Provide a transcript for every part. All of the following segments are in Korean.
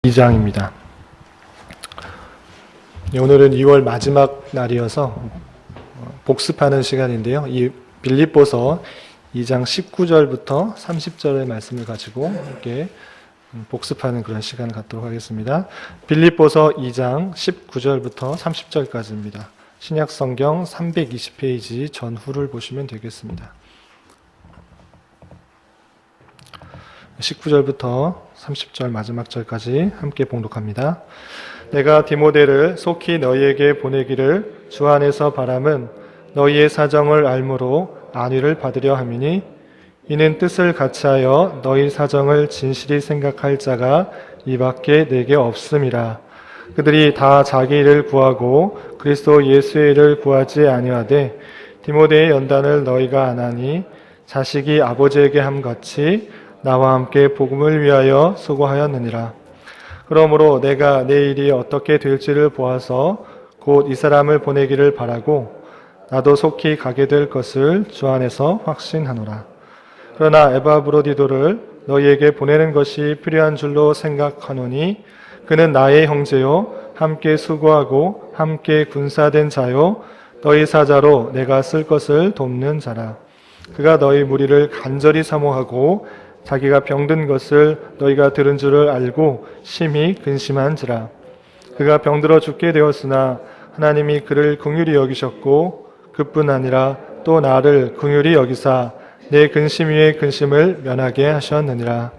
2장입니다. 오늘은 2월 마지막 날이어서 복습하는 시간인데요. 이 빌립보서 2장 19절부터 30절의 말씀을 가지고 함께 복습하는 그런 시간을 갖도록 하겠습니다. 빌립보서 2장 19절부터 30절까지입니다. 신약성경 320페이지 전후를 보시면 되겠습니다. 19절부터 30절 마지막 절까지 함께 봉독합니다. 내가 디모데를 속히 너희에게 보내기를 주 안에서 바람은 너희의 사정을 알므로 안위를 받으려 함이니 이는 뜻을 같이하여 너희 사정을 진실히 생각할 자가 이밖에 내게 없음이라. 그들이 다 자기 일을 구하고 그리스도 예수의 일을 구하지 아니하되 디모데의 연단을 너희가 안 하니 자식이 아버지에게 함같이 나와 함께 복음을 위하여 수고하였느니라. 그러므로 내가 내 일이 어떻게 될지를 보아서 곧 이 사람을 보내기를 바라고 나도 속히 가게 될 것을 주 안에서 확신하노라. 그러나 에바브로디도를 너희에게 보내는 것이 필요한 줄로 생각하노니 그는 나의 형제요 함께 수고하고 함께 군사된 자요 너희 사자로 내가 쓸 것을 돕는 자라. 그가 너희 무리를 간절히 사모하고 자기가 병든 것을 너희가 들은 줄을 알고 심히 근심한지라. 그가 병들어 죽게 되었으나 하나님이 그를 긍휼히 여기셨고 그뿐 아니라 또 나를 긍휼히 여기사 내 근심 위에 근심을 면하게 하셨느니라.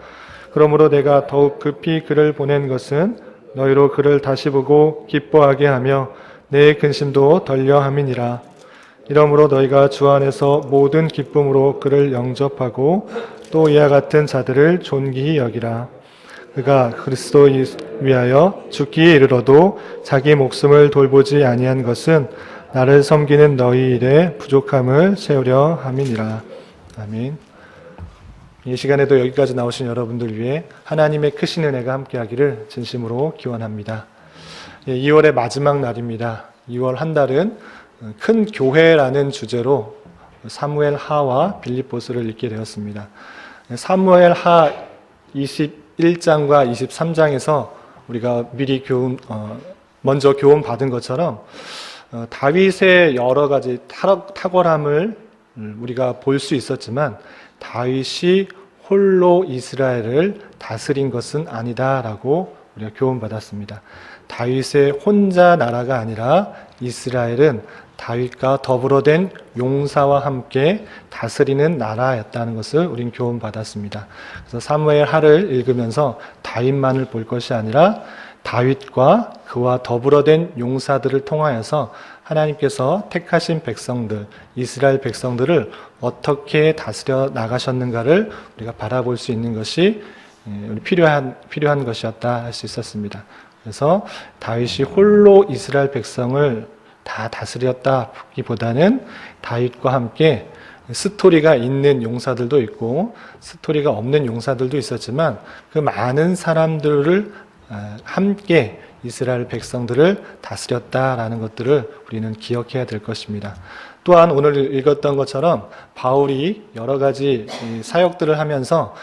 그러므로 내가 더욱 급히 그를 보낸 것은 너희로 그를 다시 보고 기뻐하게 하며 내 근심도 덜려 함이니라. 이러므로 너희가 주 안에서 모든 기쁨으로 그를 영접하고 또 이와 같은 자들을 존귀히 여기라. 그가 그리스도 위하여 죽기에 이르러도 자기 목숨을 돌보지 아니한 것은 나를 섬기는 너희 일에 부족함을 채우려 함이니라. 아멘. 이 시간에도 여기까지 나오신 여러분들 위해 하나님의 크신 은혜가 함께하기를 진심으로 기원합니다. 2월의 마지막 날입니다. 2월 한 달은 큰 교회라는 주제로 사무엘 하와 빌립보서를 읽게 되었습니다. 사무엘 하 21장과 23장에서 우리가 미리 먼저 교훈 받은 것처럼 다윗의 여러 가지 탁월함을 우리가 볼 수 있었지만 다윗이 홀로 이스라엘을 다스린 것은 아니다라고 우리가 교훈 받았습니다. 다윗의 혼자 나라가 아니라 이스라엘은 다윗과 더불어 된 용사와 함께 다스리는 나라였다는 것을 우린 교훈받았습니다. 그래서 사무엘 하를 읽으면서 다윗만을 볼 것이 아니라 다윗과 그와 더불어 된 용사들을 통하여서 하나님께서 택하신 백성들, 이스라엘 백성들을 어떻게 다스려 나가셨는가를 우리가 바라볼 수 있는 것이 필요한 것이었다 할 수 있었습니다. 그래서 다윗이 홀로 이스라엘 백성을 다 다스렸다기보다는 다윗과 함께 스토리가 있는 용사들도 있고 스토리가 없는 용사들도 있었지만 그 많은 사람들을 함께 이스라엘 백성들을 다스렸다라는 것들을 우리는 기억해야 될 것입니다. 또한 오늘 읽었던 것처럼 바울이 여러 가지 사역들을 하면서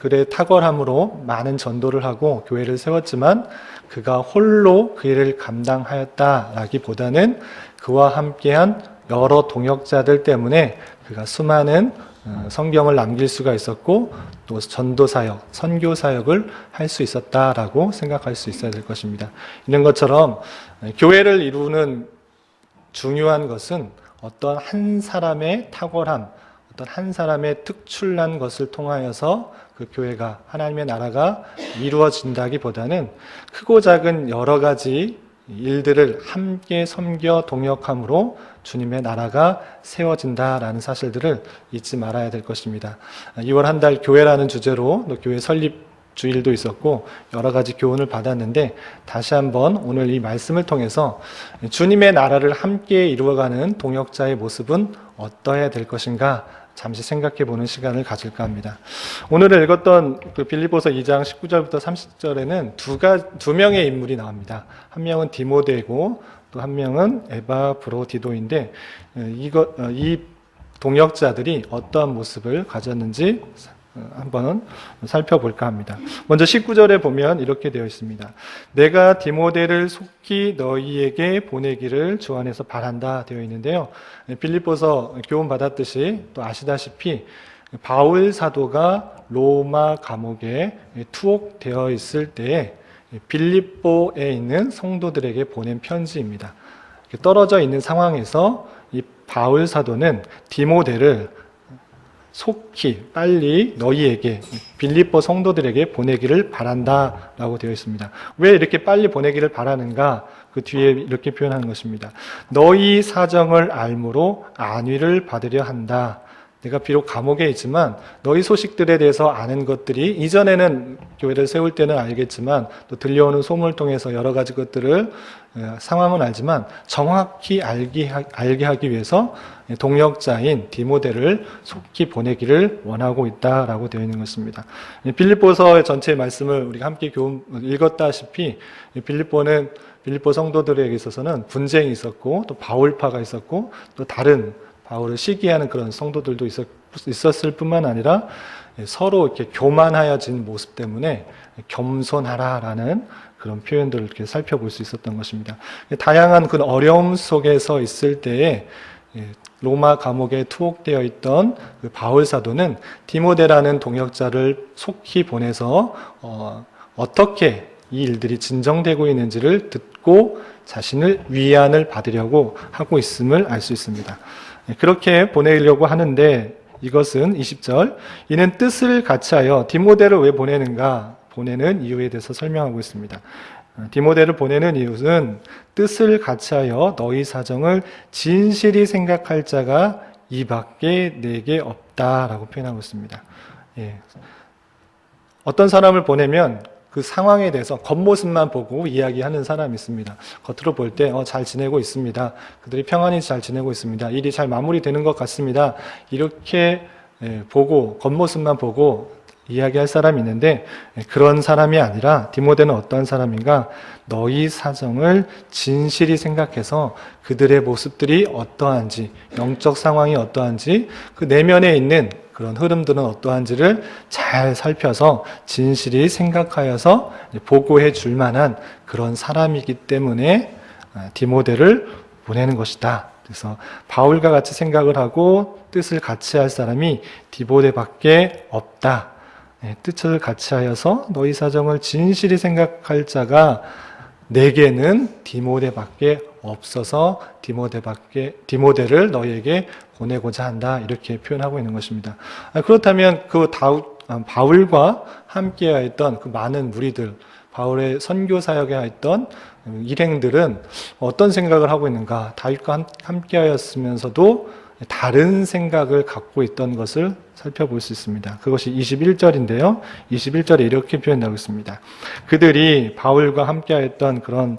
그의 탁월함으로 많은 전도를 하고 교회를 세웠지만 그가 홀로 그 일을 감당하였다라기보다는 그와 함께한 여러 동역자들 때문에 그가 수많은 성경을 남길 수가 있었고 또 전도 사역, 선교 사역을 할 수 있었다라고 생각할 수 있어야 될 것입니다. 이런 것처럼 교회를 이루는 중요한 것은 어떤 한 사람의 탁월함, 어떤 한 사람의 특출난 것을 통하여서 그 교회가 하나님의 나라가 이루어진다기보다는 크고 작은 여러 가지 일들을 함께 섬겨 동역함으로 주님의 나라가 세워진다라는 사실들을 잊지 말아야 될 것입니다. 2월 한 달 교회라는 주제로 또 교회 설립 주일도 있었고 여러 가지 교훈을 받았는데 다시 한번 오늘 이 말씀을 통해서 주님의 나라를 함께 이루어가는 동역자의 모습은 어떠해야 될 것인가 잠시 생각해 보는 시간을 가질까 합니다. 오늘 읽었던 그 빌립보서 2장 19절부터 30절에는 두 명의 인물이 나옵니다. 한 명은 디모데이고 또 한 명은 에바브로디도인데 이 동역자들이 어떠한 모습을 가졌는지 한번 살펴볼까 합니다. 먼저 19절에 보면 이렇게 되어 있습니다. 내가 디모데를 속히 너희에게 보내기를 주 안에서 바란다 되어 있는데요. 빌립보서 교훈 받았듯이 또 아시다시피 바울 사도가 로마 감옥에 투옥되어 있을 때에 빌립보에 있는 성도들에게 보낸 편지입니다. 떨어져 있는 상황에서 이 바울 사도는 디모데를 속히 빨리 너희에게 빌립보 성도들에게 보내기를 바란다라고 되어 있습니다. 왜 이렇게 빨리 보내기를 바라는가? 그 뒤에 이렇게 표현하는 것입니다. 너희 사정을 알므로 안위를 받으려 한다. 내가 비록 감옥에 있지만 너희 소식들에 대해서 아는 것들이 이전에는 교회를 세울 때는 알겠지만 또 들려오는 소문을 통해서 여러 가지 것들을 상황은 알지만 정확히 알게 하기 위해서 동역자인 디모데를 속히 보내기를 원하고 있다라고 되어 있는 것입니다. 빌립보서의 전체 말씀을 우리가 함께 읽었다시피 빌립보 성도들에게 있어서는 분쟁이 있었고 또 바울파가 있었고 또 다른 바울을 시기하는 그런 성도들도 있었을 뿐만 아니라 서로 이렇게 교만하여진 모습 때문에 겸손하라라는 그런 표현들을 이렇게 살펴볼 수 있었던 것입니다. 다양한 그 어려움 속에서 있을 때에 로마 감옥에 투옥되어 있던 그 바울 사도는 디모데라는 동역자를 속히 보내서 어떻게 이 일들이 진정되고 있는지를 듣고 자신을 위안을 받으려고 하고 있음을 알 수 있습니다. 그렇게 보내려고 하는데 이것은 20절 이는 뜻을 같이하여 디모데를 왜 보내는가? 보내는 이유에 대해서 설명하고 있습니다. 디모데를 보내는 이유는 뜻을 같이하여 너희 사정을 진실히 생각할 자가 이밖에 내게 없다라고 표현하고 있습니다. 어떤 사람을 보내면 그 상황에 대해서 겉모습만 보고 이야기하는 사람이 있습니다. 겉으로 볼 때 잘 지내고 있습니다. 그들이 평안히 잘 지내고 있습니다. 일이 잘 마무리되는 것 같습니다. 이렇게 보고 겉모습만 보고 이야기할 사람이 있는데 그런 사람이 아니라 디모데는 어떠한 사람인가? 너희 사정을 진실히 생각해서 그들의 모습들이 어떠한지, 영적 상황이 어떠한지, 그 내면에 있는 그런 흐름들은 어떠한지를 잘 살펴서 진실히 생각하여서 보고해 줄 만한 그런 사람이기 때문에 디모데를 보내는 것이다. 그래서 바울과 같이 생각을 하고 뜻을 같이 할 사람이 디모데밖에 없다. 뜻을 같이 하여서 너희 사정을 진실히 생각할 자가 내게는 디모데밖에 없어서 디모데를 너희에게 보내고자 한다. 이렇게 표현하고 있는 것입니다. 그렇다면 그 바울과 함께하였던 그 많은 무리들, 바울의 선교 사역에 하였던 일행들은 어떤 생각을 하고 있는가? 다윗과 함께하였으면서도 다른 생각을 갖고 있던 것을 살펴볼 수 있습니다. 그것이 21절인데요. 21절에 이렇게 표현하고 있습니다. 그들이 바울과 함께하였던 그런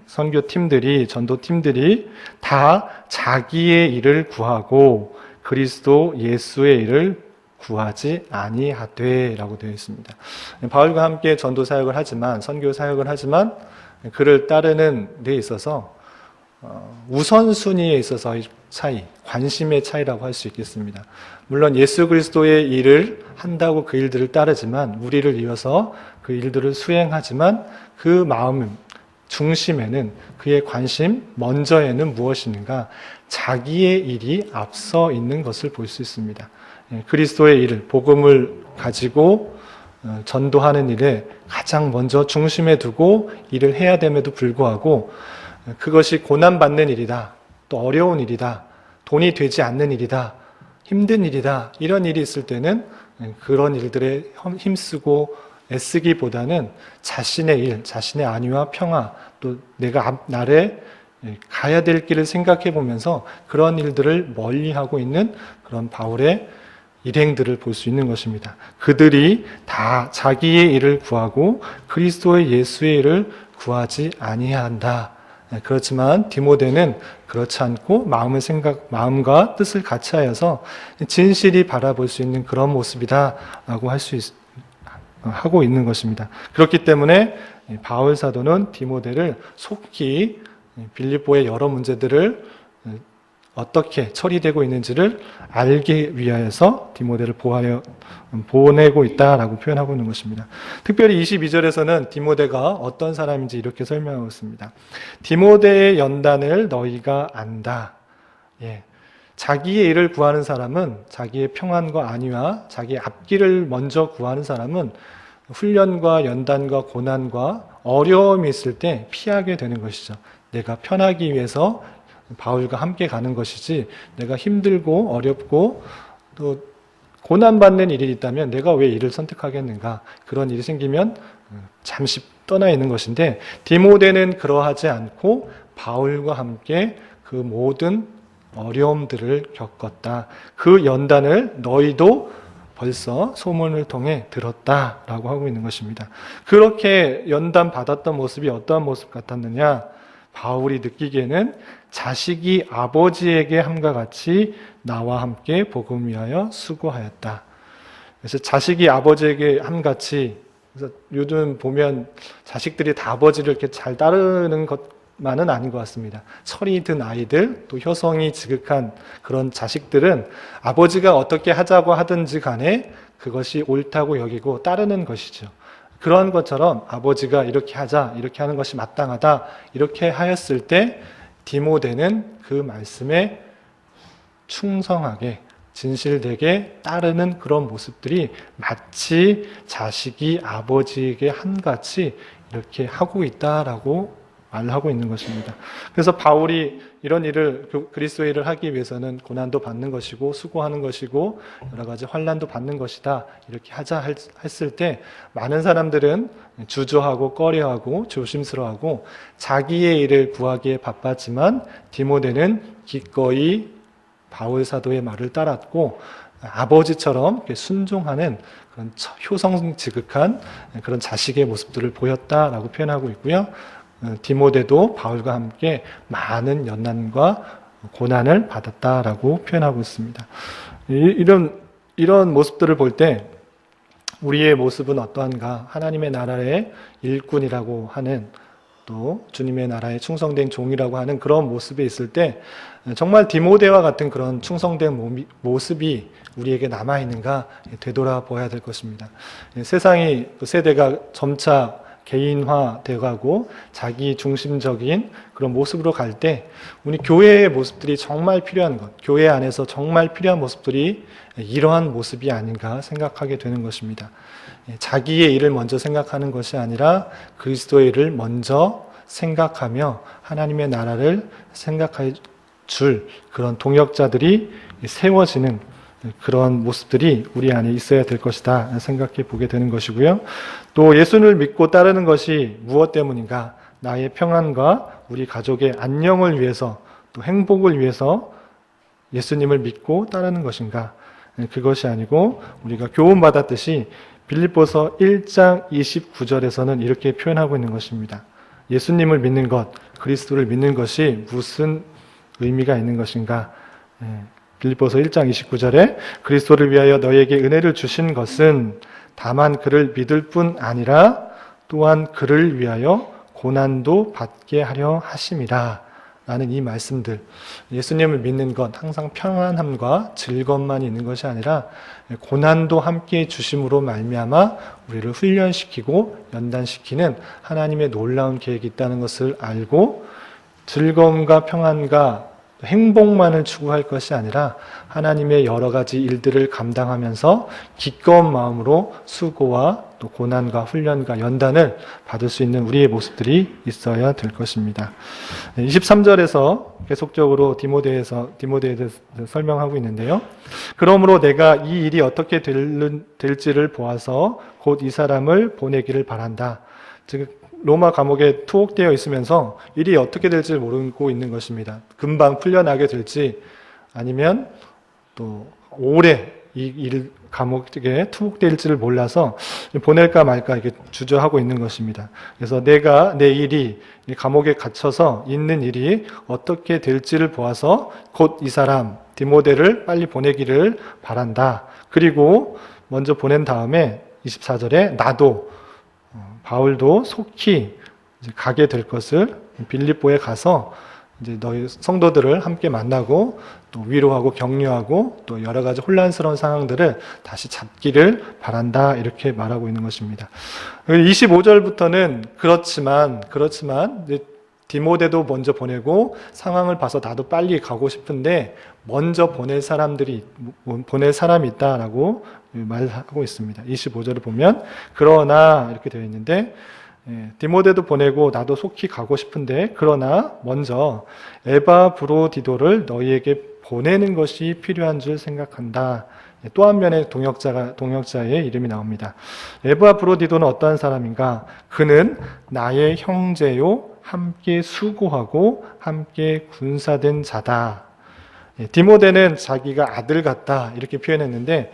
선교팀들이, 전도팀들이 다 자기의 일을 구하고 그리스도 예수의 일을 구하지 아니하되 라고 되어 있습니다. 바울과 함께 전도 사역을 하지만, 선교 사역을 하지만 그를 따르는 데 있어서 우선순위에 있어서의 차이, 관심의 차이라고 할 수 있겠습니다. 물론 예수 그리스도의 일을 한다고 그 일들을 따르지만, 우리를 이어서 그 일들을 수행하지만 그 마음 중심에는, 그의 관심 먼저에는 무엇인가? 자기의 일이 앞서 있는 것을 볼 수 있습니다. 그리스도의 일을, 복음을 가지고 전도하는 일에 가장 먼저 중심에 두고 일을 해야 됨에도 불구하고 그것이 고난받는 일이다, 또 어려운 일이다, 돈이 되지 않는 일이다, 힘든 일이다, 이런 일이 있을 때는 그런 일들에 힘쓰고 애쓰기보다는 자신의 일, 자신의 안위와 평화, 또 내가 앞날에 가야 될 길을 생각해 보면서 그런 일들을 멀리하고 있는 그런 바울의 일행들을 볼 수 있는 것입니다. 그들이 다 자기의 일을 구하고 그리스도의 예수의 일을 구하지 아니한다. 그렇지만 디모데는 그렇지 않고 마음과 뜻을 같이 하여서 진실히 바라볼 수 있는 그런 모습이다라고 하고 있는 것입니다. 그렇기 때문에 바울 사도는 디모데를 속히 빌립보의 여러 문제들을 어떻게 처리되고 있는지를 알기 위하여서 디모데를 보내고 있다라고 표현하고 있는 것입니다. 특별히 22절에서는 디모데가 어떤 사람인지 이렇게 설명하고 있습니다. 디모데의 연단을 너희가 안다. 예. 자기의 일을 구하는 사람은, 자기의 평안과 안위와 자기의 앞길을 먼저 구하는 사람은 훈련과 연단과 고난과 어려움이 있을 때 피하게 되는 것이죠. 내가 편하기 위해서 바울과 함께 가는 것이지, 내가 힘들고 어렵고 또 고난받는 일이 있다면 내가 왜 이를 선택하겠는가? 그런 일이 생기면 잠시 떠나 있는 것인데, 디모데는 그러하지 않고 바울과 함께 그 모든 어려움들을 겪었다. 그 연단을 너희도 벌써 소문을 통해 들었다라고 하고 있는 것입니다. 그렇게 연단 받았던 모습이 어떠한 모습 같았느냐? 바울이 느끼기에는 자식이 아버지에게 함과 같이 나와 함께 복음 위하여 수고하였다. 그래서 자식이 아버지에게 함같이, 그래서 요즘 보면 자식들이 다 아버지를 이렇게 잘 따르는 것만은 아닌 것 같습니다. 철이 든 아이들, 또 효성이 지극한 그런 자식들은 아버지가 어떻게 하자고 하든지 간에 그것이 옳다고 여기고 따르는 것이죠. 그런 것처럼 아버지가 이렇게 하자, 이렇게 하는 것이 마땅하다, 이렇게 하였을 때 디모데는 그 말씀에 충성하게 진실되게 따르는 그런 모습들이 마치 자식이 아버지에게 한같이 이렇게 하고 있다라고 말하고 있는 것입니다. 그래서 바울이 이런 일을, 그리스도의 일을 하기 위해서는 고난도 받는 것이고 수고하는 것이고 여러 가지 환난도 받는 것이다, 이렇게 하자 했을 때 많은 사람들은 주저하고 꺼려하고 조심스러워하고 자기의 일을 구하기에 바빴지만, 디모데는 기꺼이 바울 사도의 말을 따랐고 아버지처럼 순종하는 그런 효성 지극한 그런 자식의 모습들을 보였다라고 표현하고 있고요. 디모데도 바울과 함께 많은 연난과 고난을 받았다라고 표현하고 있습니다. 이런 모습들을 볼 때 우리의 모습은 어떠한가? 하나님의 나라의 일꾼이라고 하는, 또 주님의 나라에 충성된 종이라고 하는 그런 모습에 있을 때 정말 디모데와 같은 그런 충성된 모습이 우리에게 남아있는가 되돌아보아야 될 것입니다. 세상이, 세대가 점차 개인화되어가고 자기 중심적인 그런 모습으로 갈 때 우리 교회의 모습들이 정말 필요한 것, 교회 안에서 정말 필요한 모습들이 이러한 모습이 아닌가 생각하게 되는 것입니다. 자기의 일을 먼저 생각하는 것이 아니라 그리스도의 일을 먼저 생각하며 하나님의 나라를 생각할 줄 그런 동역자들이 세워지는 그런 모습들이 우리 안에 있어야 될 것이다 생각해 보게 되는 것이고요. 또 예수를 믿고 따르는 것이 무엇 때문인가? 나의 평안과 우리 가족의 안녕을 위해서, 또 행복을 위해서 예수님을 믿고 따르는 것인가? 그것이 아니고 우리가 교훈받았듯이 빌립보서 1장 29절에서는 이렇게 표현하고 있는 것입니다. 예수님을 믿는 것, 그리스도를 믿는 것이 무슨 의미가 있는 것인가? 빌립보서 1장 29절에 그리스도를 위하여 너에게 은혜를 주신 것은 다만 그를 믿을 뿐 아니라 또한 그를 위하여 고난도 받게 하려 하심이라 라는 이 말씀들, 예수님을 믿는 것 항상 평안함과 즐거움만 있는 것이 아니라 고난도 함께 주심으로 말미암아 우리를 훈련시키고 연단시키는 하나님의 놀라운 계획이 있다는 것을 알고 즐거움과 평안과 행복만을 추구할 것이 아니라 하나님의 여러 가지 일들을 감당하면서 기꺼운 마음으로 수고와 또 고난과 훈련과 연단을 받을 수 있는 우리의 모습들이 있어야 될 것입니다. 23절에서 계속적으로 디모데에 대해서 설명하고 있는데요. 그러므로 내가 이 일이 어떻게 될지를 보아서 곧 이 사람을 보내기를 바란다. 즉 로마 감옥에 투옥되어 있으면서 일이 어떻게 될지 모르고 있는 것입니다. 금방 풀려나게 될지 아니면 또 오래 이 감옥에 투옥될지를 몰라서 보낼까 말까 이렇게 주저하고 있는 것입니다. 그래서 내 일이 감옥에 갇혀서 있는 일이 어떻게 될지를 보아서 곧 이 사람 디모데를 빨리 보내기를 바란다. 그리고 먼저 보낸 다음에 24절에 나도 바울도 속히 가게 될 것을 빌립보에 가서 이제 너희 성도들을 함께 만나고 또 위로하고 격려하고 또 여러 가지 혼란스러운 상황들을 다시 잡기를 바란다 이렇게 말하고 있는 것입니다. 25절부터는 그렇지만 이제 디모데도 먼저 보내고 상황을 봐서 나도 빨리 가고 싶은데 먼저 보낼 사람이 있다라고 말하고 있습니다. 25절을 보면 그러나 이렇게 되어 있는데 디모데도 보내고 나도 속히 가고 싶은데 그러나 먼저 에바브로디도를 너희에게 보내는 것이 필요한 줄 생각한다. 또 한 면의 동역자의 이름이 나옵니다. 에바브로디도는 어떠한 사람인가? 그는 나의 형제요 함께 수고하고 함께 군사된 자다. 디모데는 자기가 아들 같다 이렇게 표현했는데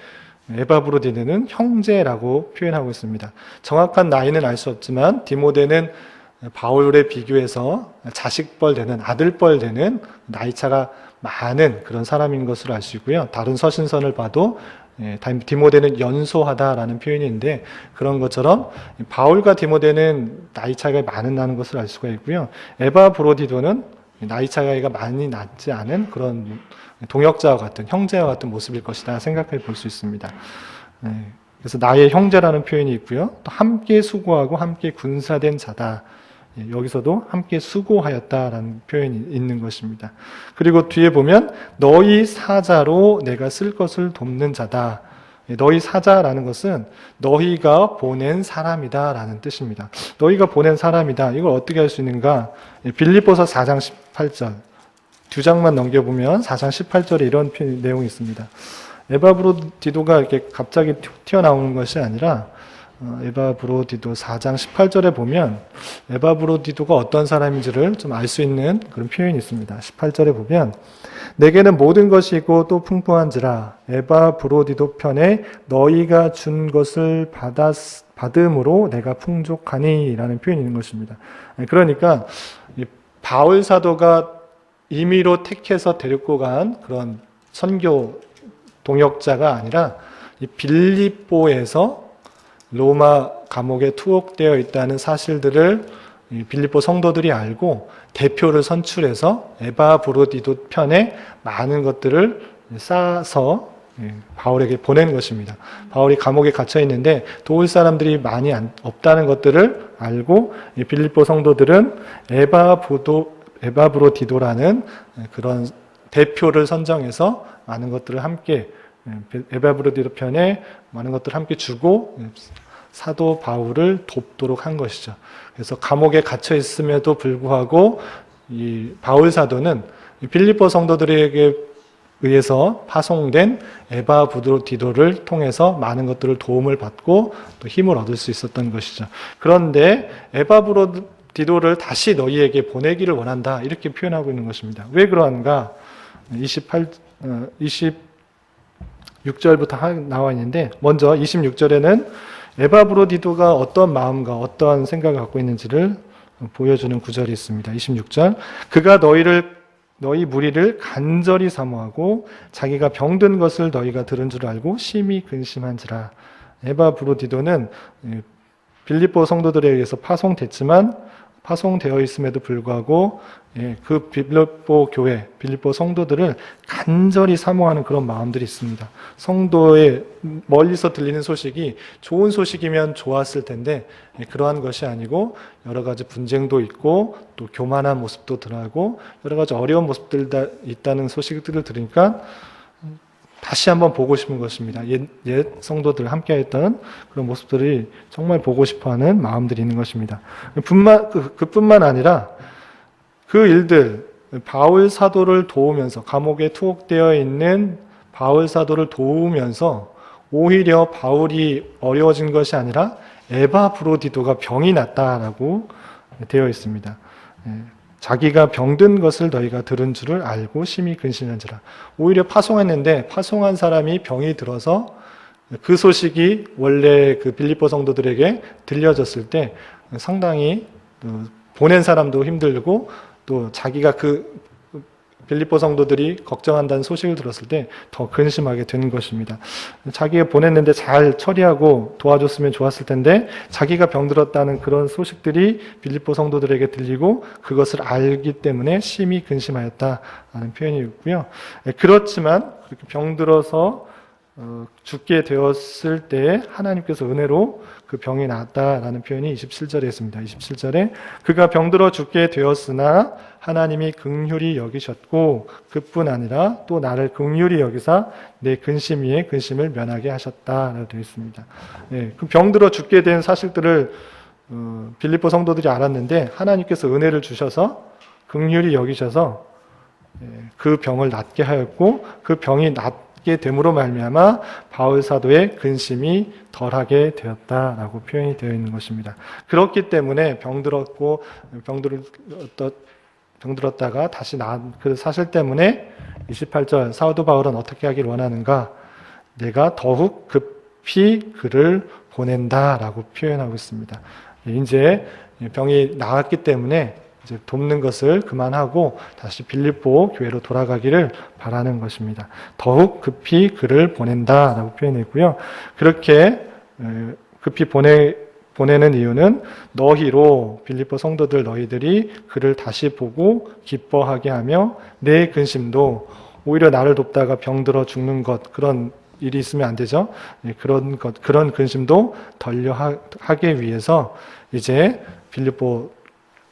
에바브로디도는 형제라고 표현하고 있습니다. 정확한 나이는 알 수 없지만 디모데는 바울에 비교해서 자식뻘 되는 아들뻘 되는 나이차가 많은 그런 사람인 것으로 알 수 있고요. 다른 서신서를 봐도 디모데는 연소하다라는 표현이 있는데 그런 것처럼 바울과 디모데는 나이 차이가 많은 것을 알 수가 있고요. 에바브로디도는 나이 차이가 많이 나지 않은 그런 동역자와 같은 형제와 같은 모습일 것이다 생각해 볼 수 있습니다. 그래서 나의 형제라는 표현이 있고요. 또 함께 수고하고 함께 군사된 자다. 여기서도 함께 수고하였다라는 표현이 있는 것입니다. 그리고 뒤에 보면 너희 사자로 내가 쓸 것을 돕는 자다. 너희 사자라는 것은 너희가 보낸 사람이다라는 뜻입니다. 너희가 보낸 사람이다. 이걸 어떻게 할 수 있는가? 빌립보서 4장 18절. 두 장만 넘겨보면 4장 18절에 이런 내용이 있습니다. 에바브로디도가 이렇게 갑자기 튀어나오는 것이 아니라 에바브로디도 4장 18절에 보면 에바브로디도가 어떤 사람인지를 좀 알 수 있는 그런 표현이 있습니다. 18절에 보면 내게는 모든 것이 있고 또 풍부한지라 에바브로디도 편에 너희가 준 것을 받음으로 내가 풍족하니 라는 표현이 있는 것입니다. 그러니까 바울 사도가 임의로 택해서 데리고 간 그런 선교 동역자가 아니라 이 빌립보에서 로마 감옥에 투옥되어 있다는 사실들을 빌립보 성도들이 알고 대표를 선출해서 에바브로디도 편에 많은 것들을 싸서 바울에게 보낸 것입니다. 바울이 감옥에 갇혀 있는데 도울 사람들이 많이 없다는 것들을 알고 빌립보 성도들은 에바브로디도라는 그런 대표를 선정해서 많은 것들을 함께 에바브로디도 편에 많은 것들을 함께 주고 사도 바울을 돕도록 한 것이죠. 그래서 감옥에 갇혀 있음에도 불구하고 이 바울 사도는 빌립보 성도들에게 의해서 파송된 에바브로디도를 통해서 많은 것들을 도움을 받고 또 힘을 얻을 수 있었던 것이죠. 그런데 에바브로디도를 다시 너희에게 보내기를 원한다 이렇게 표현하고 있는 것입니다. 왜 그러한가? 26절부터 나와 있는데 먼저 26절에는 에바브로디도가 어떤 마음과 어떠한 생각을 갖고 있는지를 보여주는 구절이 있습니다. 26절 그가 너희 무리를 간절히 사모하고 자기가 병든 것을 너희가 들은 줄 알고 심히 근심한지라. 에바브로디도는 빌립보 성도들에 의해서 파송되어 있음에도 불구하고 그 빌립보 교회, 빌립보 성도들을 간절히 사모하는 그런 마음들이 있습니다. 성도의 멀리서 들리는 소식이 좋은 소식이면 좋았을 텐데 그러한 것이 아니고 여러 가지 분쟁도 있고 또 교만한 모습도 드러나고 여러 가지 어려운 모습들 있다는 소식들을 들으니까 다시 한번 보고 싶은 것입니다. 옛 성도들 함께했던 그런 모습들이 정말 보고 싶어하는 마음들이 있는 것입니다. 그뿐만 아니라 그 일들, 바울 사도를 도우면서 감옥에 투옥되어 있는 바울 사도를 도우면서 오히려 바울이 어려워진 것이 아니라 에바브로디도가 병이 났다라고 되어 있습니다. 자기가 병든 것을 너희가 들은 줄을 알고 심히 근심한지라. 오히려 파송했는데 파송한 사람이 병이 들어서 그 소식이 원래 그 빌립보 성도들에게 들려졌을 때 상당히 보낸 사람도 힘들고 또 자기가 그 빌립보 성도들이 걱정한다는 소식을 들었을 때 더 근심하게 된 것입니다. 자기가 보냈는데 잘 처리하고 도와줬으면 좋았을 텐데 자기가 병들었다는 그런 소식들이 빌립보 성도들에게 들리고 그것을 알기 때문에 심히 근심하였다라는 표현이 있고요. 그렇지만 그렇게 병들어서 죽게 되었을 때 하나님께서 은혜로 그 병이 나았다라는 표현이 27절에 있습니다. 27절에 그가 병들어 죽게 되었으나 하나님이 긍휼히 여기셨고 그뿐 아니라 또 나를 긍휼히 여기사 내 근심 위에 근심을 면하게 하셨다라고 되어 있습니다. 그 병들어 죽게 된 사실들을 빌립보 성도들이 알았는데 하나님께서 은혜를 주셔서 긍휼히 여기셔서 그 병을 낫게 하였고 그 병이 낫게 됨으로 말미암아 바울 사도의 근심이 덜하게 되었다라고 표현이 되어 있는 것입니다. 그렇기 때문에 병들었다가 다시 나은 그 사실 때문에 28절 사도 바울은 어떻게 하길 원하는가? 내가 더욱 급히 그를 보낸다라고 표현하고 있습니다. 이제 병이 나았기 때문에 이제 돕는 것을 그만하고 다시 빌립보 교회로 돌아가기를 바라는 것입니다. 더욱 급히 그를 보낸다라고 표현했고요. 그렇게 급히 보내는 이유는 너희로 빌립보 성도들 너희들이 그를 다시 보고 기뻐하게 하며 내 근심도 오히려 나를 돕다가 병들어 죽는 것 그런 일이 있으면 안 되죠. 그런 근심도 덜려 하기 위해서 이제 빌립보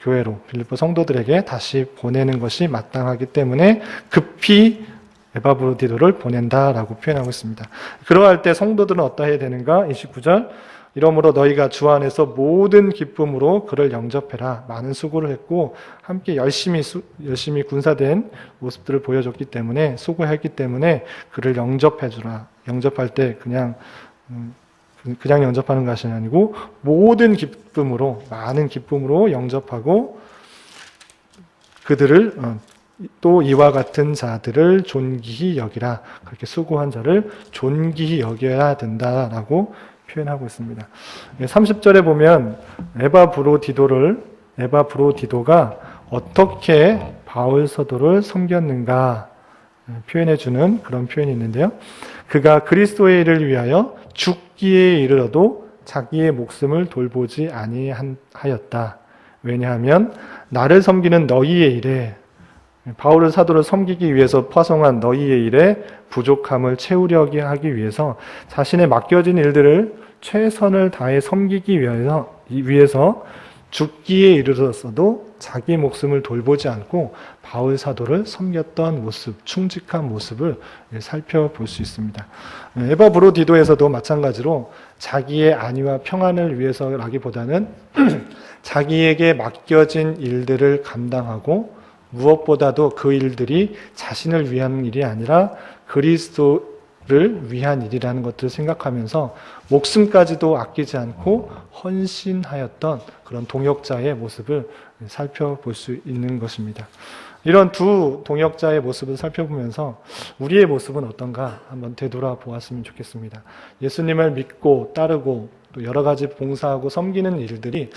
교회로 빌립보 성도들에게 다시 보내는 것이 마땅하기 때문에 급히 에바브로디도를 보낸다라고 표현하고 있습니다. 그러할 때 성도들은 어떠해야 되는가? 29절 이러므로 너희가 주 안에서 모든 기쁨으로 그를 영접해라. 많은 수고를 했고 함께 열심히 군사된 모습들을 보여줬기 때문에 수고했기 때문에 그를 영접해주라. 영접할 때 그냥 영접하는 것이 아니고 모든 기쁨으로 많은 기쁨으로 영접하고 그들을 또 이와 같은 자들을 존귀히 여기라. 그렇게 수고한 자를 존귀히 여겨야 된다라고 표현하고 있습니다. 30절에 보면 에바브로디도가 어떻게 바울 사도를 섬겼는가 표현해 주는 그런 표현이 있는데요. 그가 그리스도의 일을 위하여 죽기에 이르러도 자기의 목숨을 돌보지 아니하였다. 왜냐하면 나를 섬기는 너희의 일에 바울을 사도를 섬기기 위해서 파송한 너희의 일에 부족함을 채우려게 하기 위해서 자신의 맡겨진 일들을 최선을 다해 섬기기 위해서 죽기에 이르렀어도 자기 목숨을 돌보지 않고 바울 사도를 섬겼던 모습, 충직한 모습을 살펴볼 수 있습니다. 에바브로디도에서도 마찬가지로 자기의 안위와 평안을 위해서라기보다는 자기에게 맡겨진 일들을 감당하고 무엇보다도 그 일들이 자신을 위한 일이 아니라 그리스도를 위한 일이라는 것들을 생각하면서 목숨까지도 아끼지 않고 헌신하였던 그런 동역자의 모습을 살펴볼 수 있는 것입니다. 이런 두 동역자의 모습을 살펴보면서 우리의 모습은 어떤가 한번 되돌아보았으면 좋겠습니다. 예수님을 믿고 따르고 또 여러 가지 봉사하고 섬기는 일들이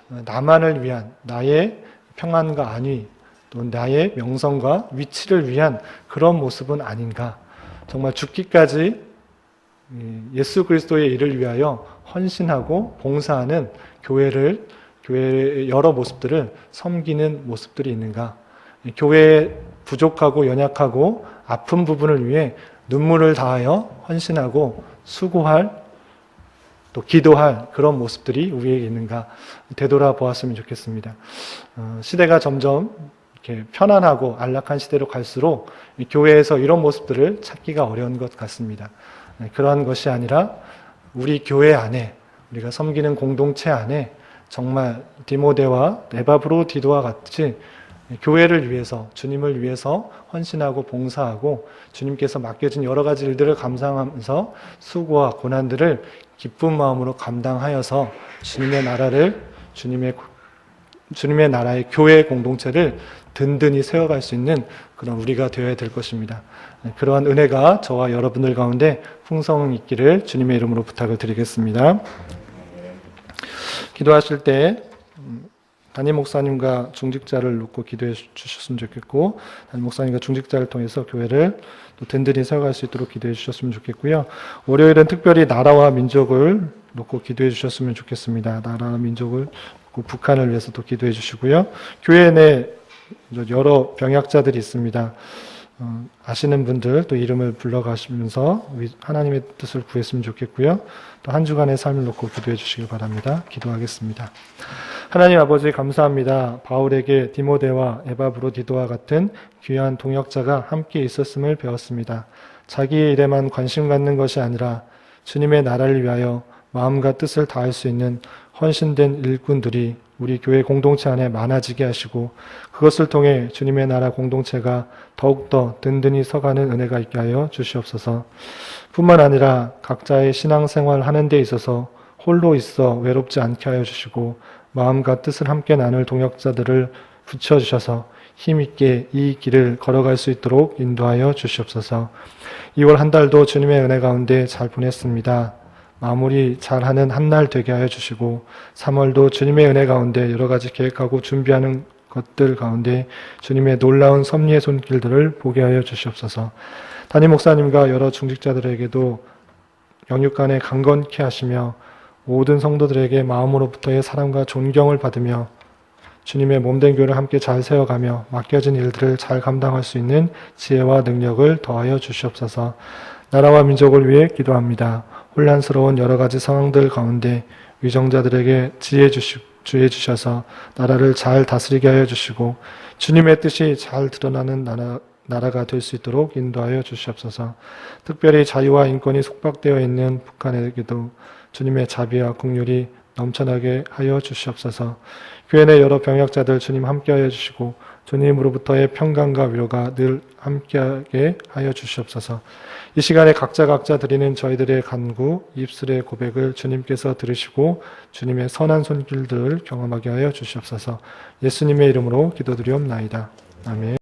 나만을 위한 나의 평안과 안위 또 나의 명성과 위치를 위한 그런 모습은 아닌가. 정말 죽기까지 예수 그리스도의 일을 위하여 헌신하고 봉사하는 교회의 여러 모습들을 섬기는 모습들이 있는가. 교회의 부족하고 연약하고 아픈 부분을 위해 눈물을 다하여 헌신하고 수고할 또 기도할 그런 모습들이 우리에게 있는가 되돌아보았으면 좋겠습니다. 시대가 점점 이렇게 편안하고 안락한 시대로 갈수록 교회에서 이런 모습들을 찾기가 어려운 것 같습니다. 그러한 것이 아니라 우리 교회 안에 우리가 섬기는 공동체 안에 정말 디모데와 에바브로디도와 같이 교회를 위해서 주님을 위해서 헌신하고 봉사하고 주님께서 맡겨진 여러 가지 일들을 감당하면서 수고와 고난들을 기쁜 마음으로 감당하여서 주님의 나라의 교회 공동체를 든든히 세워갈 수 있는 그런 우리가 되어야 될 것입니다. 그러한 은혜가 저와 여러분들 가운데 풍성 있기를 주님의 이름으로 부탁을 드리겠습니다. 기도하실 때 담임 목사님과 중직자를 놓고 기도해 주셨으면 좋겠고, 담임 목사님과 중직자를 통해서 교회를 또 든든히 세워갈 수 있도록 기도해 주셨으면 좋겠고요. 월요일은 특별히 나라와 민족을 놓고 기도해 주셨으면 좋겠습니다. 나라와 민족을 놓고 북한을 위해서 또 기도해 주시고요. 교회 내 여러 병약자들이 있습니다. 아시는 분들 또 이름을 불러가시면서 하나님의 뜻을 구했으면 좋겠고요. 또 한 주간의 삶을 놓고 기도해 주시길 바랍니다. 기도하겠습니다. 하나님 아버지 감사합니다. 바울에게 디모데와 에바브로디도와 같은 귀한 동역자가 함께 있었음을 배웠습니다. 자기의 일에만 관심 갖는 것이 아니라 주님의 나라를 위하여 마음과 뜻을 다할 수 있는 헌신된 일꾼들이 우리 교회 공동체 안에 많아지게 하시고 그것을 통해 주님의 나라 공동체가 더욱더 든든히 서가는 은혜가 있게 하여 주시옵소서. 뿐만 아니라 각자의 신앙생활 하는 데 있어서 홀로 있어 외롭지 않게 하여 주시고 마음과 뜻을 함께 나눌 동역자들을 붙여주셔서 힘있게 이 길을 걸어갈 수 있도록 인도하여 주시옵소서. 2월 한 달도 주님의 은혜 가운데 잘 보냈습니다. 마무리 잘하는 한 날 되게 하여 주시고 3월도 주님의 은혜 가운데 여러 가지 계획하고 준비하는 것들 가운데 주님의 놀라운 섭리의 손길들을 보게 하여 주시옵소서. 담임 목사님과 여러 중직자들에게도 영육간에 강건케 하시며 모든 성도들에게 마음으로부터의 사랑과 존경을 받으며 주님의 몸된 교회를 함께 잘 세워가며 맡겨진 일들을 잘 감당할 수 있는 지혜와 능력을 더하여 주시옵소서. 나라와 민족을 위해 기도합니다. 혼란스러운 여러 가지 상황들 가운데 위정자들에게 지혜 주셔서 나라를 잘 다스리게 하여 주시고 주님의 뜻이 잘 드러나는 나라가 될 수 있도록 인도하여 주시옵소서. 특별히 자유와 인권이 속박되어 있는 북한에게도 주님의 자비와 긍휼이 넘쳐나게 하여 주시옵소서. 교회 내 여러 병약자들 주님 함께하여 주시고 주님으로부터의 평강과 위로가 늘 함께하게 하여 주시옵소서. 이 시간에 각자 드리는 저희들의 간구, 입술의 고백을 주님께서 들으시고 주님의 선한 손길들을 경험하게 하여 주시옵소서. 예수님의 이름으로 기도드리옵나이다. 아멘.